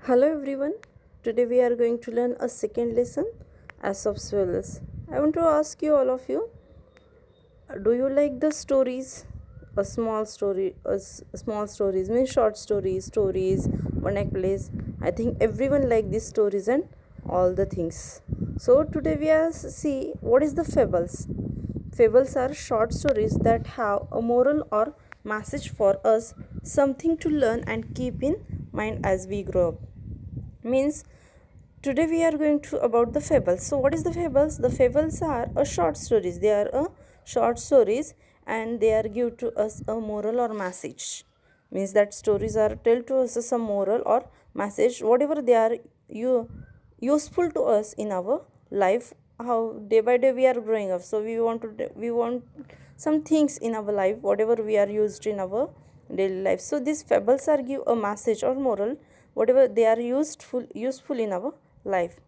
Hello everyone. Today we are going to learn a second lesson, Aesop's Fables. I want to ask you, all of you, do you like the stories? Small stories means short stories, one act plays. I think everyone like these stories and all the things. So today we are see what is the fables. Fables are short stories that have a moral or message for us, something to learn and keep in mind as we grow up. Means today we are going to about the fables. So what is the fables? The fables are a short stories. They are a short stories and they are give to us a moral or message. Means that stories are tell to us some moral or message, whatever they are you useful to us in our life. How day by day we are growing up, so we want some things in our life, whatever we are used in our daily life. So these fables are give a message or moral, whatever they are useful in our life,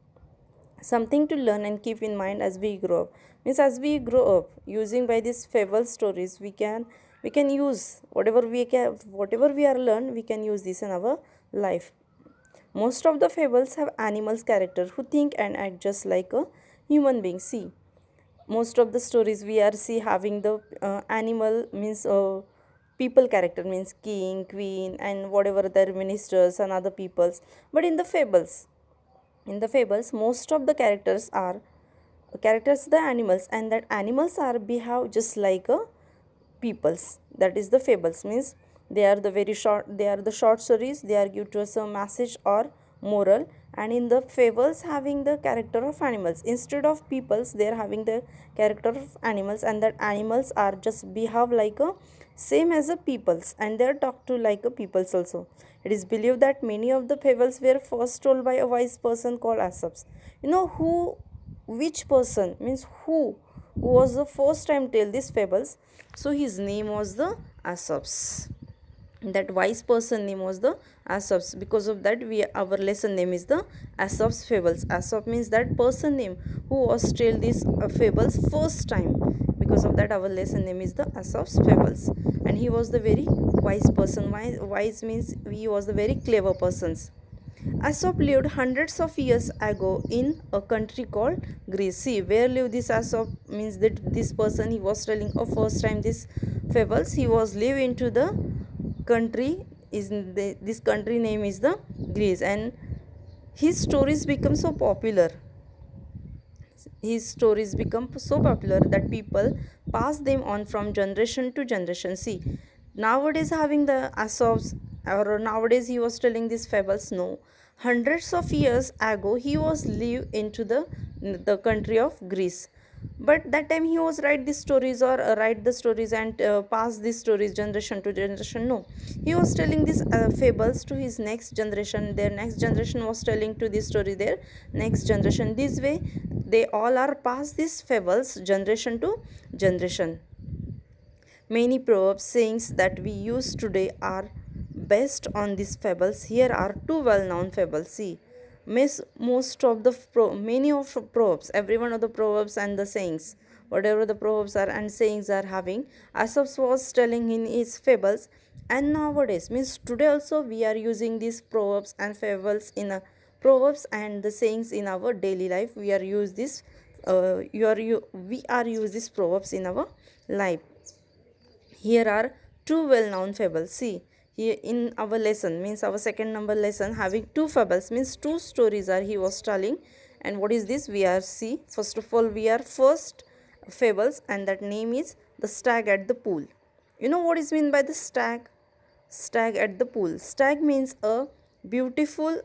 something to learn and keep in mind as we grow up. Means as we grow up using by these fable stories, we can use whatever we are learned, we can use this in our life. Most of the fables have animals character who think and act just like a human being. See, most of the stories we are see having the animal means people character, means king, queen, and whatever their ministers and other peoples. But in the fables most of the characters the animals, and that animals are behave just like a peoples. That is the fables. Means they are the short stories, they are give to us a message or moral. And in the fables having the character of animals instead of peoples, they are having the character of animals, and that animals are just behave like a same as a peoples, and they are talked to like a peoples also. It is believed that many of the fables were first told by a wise person called Aesop. You know who, which person, means who was the first time tell these fables? So his name was the Aesop's. That wise person name was the Aesop's. Because of that, we our lesson name is the Aesop's Fables. Aesop means that person name who was tell these fables first time. Because of that, our lesson name is the Aesop's Fables. And he was the very wise person. Wise means he was the very clever persons. Aesop lived hundreds of years ago in a country called Greece. See, where lived this Aesop? Means that this person, he was telling a first time this fables. He was live into the country, this country name is the Greece, and his stories become so popular. His stories become so popular that people pass them on from generation to generation. See, nowadays having the Aesop's, or nowadays he was telling these fables. No, hundreds of years ago he was live into the country of Greece. But that time he was write these stories, or write the stories and pass these stories generation to generation. No, he was telling these fables to his next generation. Their next generation was telling to this story their next generation. This way they all are passed these fables generation to generation. Many proverbs sayings that we use today are based on these fables. Here are two well-known fables. See, most of the many of proverbs, every one of the proverbs and the sayings, whatever the proverbs are and sayings are having, Aesop was telling in his fables. And nowadays, means today also, we are using these proverbs and fables in a proverbs and the sayings in our daily life. We are use this. We are use these proverbs in our life. Here are two well-known fables. See, here in our lesson, means our second number lesson, having two fables, means two stories are he was telling. And what is this? We are see. First of all, we are first fables, and that name is the stag at the pool. You know what is mean by the stag? Stag at the pool. Stag means a beautiful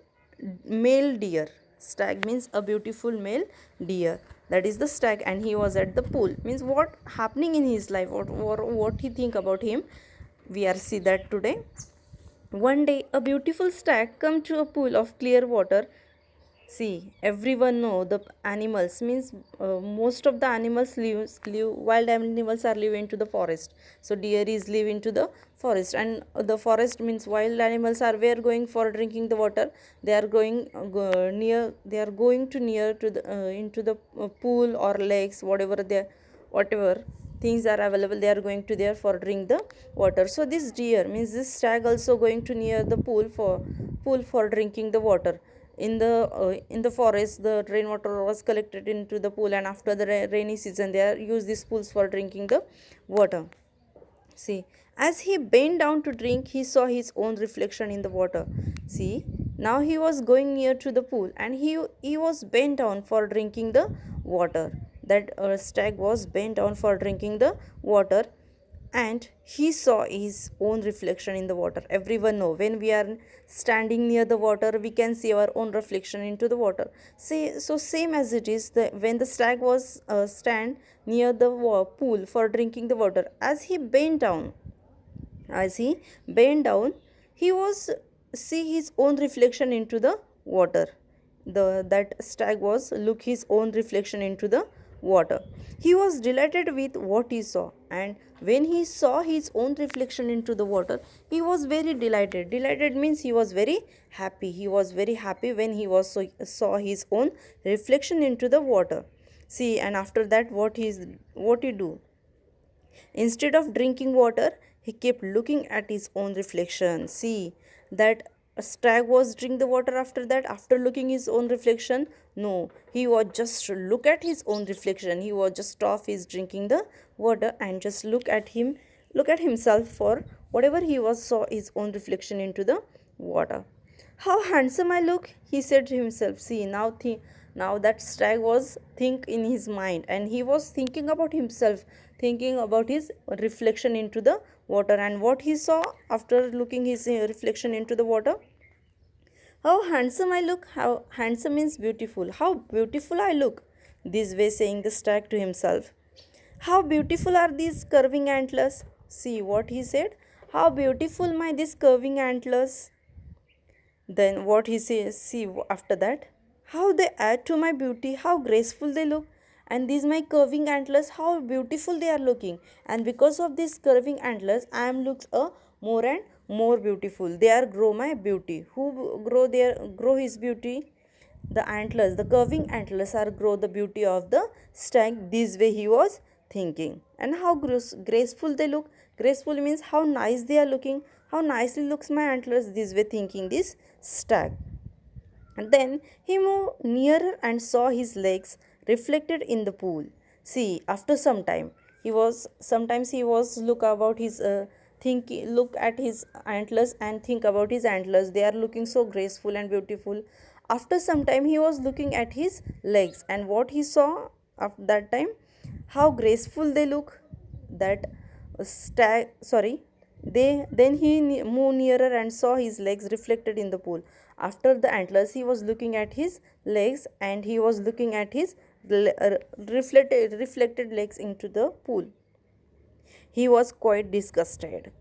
male deer. Stag means a beautiful male deer. That is the stag, and he was at the pool. Means what happening in his life, what he think about him. We are see that today. One day, a beautiful stag come to a pool of clear water. See, everyone know the animals, means most of the animals live wild animals are live into the forest. So deer is live into the forest, and the forest means wild animals are where going for drinking the water. They are going near. They are going to near to the into the pool or lakes, whatever they, whatever. things are available, they are going to there for drink the water. So this deer means this stag also going to near the pool for drinking the water. In the forest, the rainwater was collected into the pool, and after the rainy season, they are use these pools for drinking the water. See, as he bent down to drink, he saw his own reflection in the water. See, now he was going near to the pool, and he was bent down for drinking the water. That stag was bent down for drinking the water, and he saw his own reflection in the water. Everyone know when we are standing near the water, we can see our own reflection into the water. Say so same as it is when the stag was stand near the pool for drinking the water. As he bent down, he was see his own reflection into the water. That stag was look his own reflection into the water. He was delighted with what he saw, and when he saw his own reflection into the water, he was very delighted. Delighted means he was very happy. He was very happy when saw his own reflection into the water. See, and after that, what he do? Instead of drinking water, he kept looking at his own reflection. See, that stag was drink the water after that, after looking his own reflection. No, he was just look at his own reflection. He was just stop his drinking the water and just look at himself for whatever he was saw his own reflection into the water. How handsome I look, he said to himself. See, now that stag was think in his mind, and he was thinking about himself, thinking about his reflection into the water, and what he saw after looking his reflection into the water. How handsome I look, how handsome means beautiful. How beautiful I look. This way saying the stag to himself. How beautiful are these curving antlers? See what he said. How beautiful my these curving antlers. Then what he says, see after that, how they add to my beauty, how graceful they look. And these my curving antlers, how beautiful they are looking. And because of these curving antlers, I am looks more and more beautiful. They are grow my beauty. Who grow his beauty? The antlers, the curving antlers are grow the beauty of the stag. This way he was thinking. And how graceful they look. Graceful means how nice they are looking. How nicely looks my antlers. This way thinking this stag. And then he moved nearer and saw his legs reflected in the pool. See, after some time, he was look about his look at his antlers and think about his antlers. They are looking so graceful and beautiful. After some time, he was looking at his legs, and what he saw after that time, how graceful they look. That stag, sorry, they then he moved nearer and saw his legs reflected in the pool. After the antlers, he was looking at his legs, and he was looking at his reflected legs into the pool. He was quite disgusted.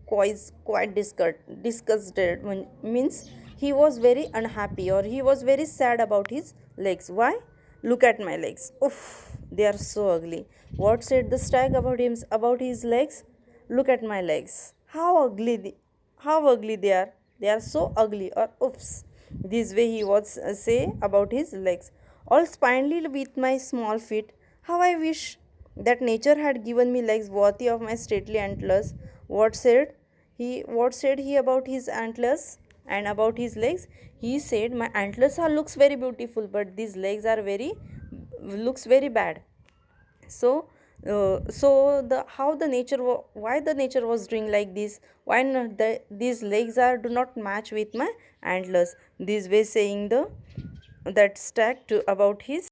Disgusted means he was very unhappy, or he was very sad about his legs. Why? Look at my legs. Oof, they are so ugly. What said the stag about his legs? Look at my legs. How ugly they are. They are so ugly. Or oops. This way he was say about his legs. All spindly with my small feet. How I wish that nature had given me legs worthy of my stately antlers. What said he about his antlers and about his legs? He said, my antlers are looks very beautiful, but these legs are very looks very bad. So the how the nature why the nature was doing like this? Why not these legs are do not match with my antlers? This way saying the that stag to about his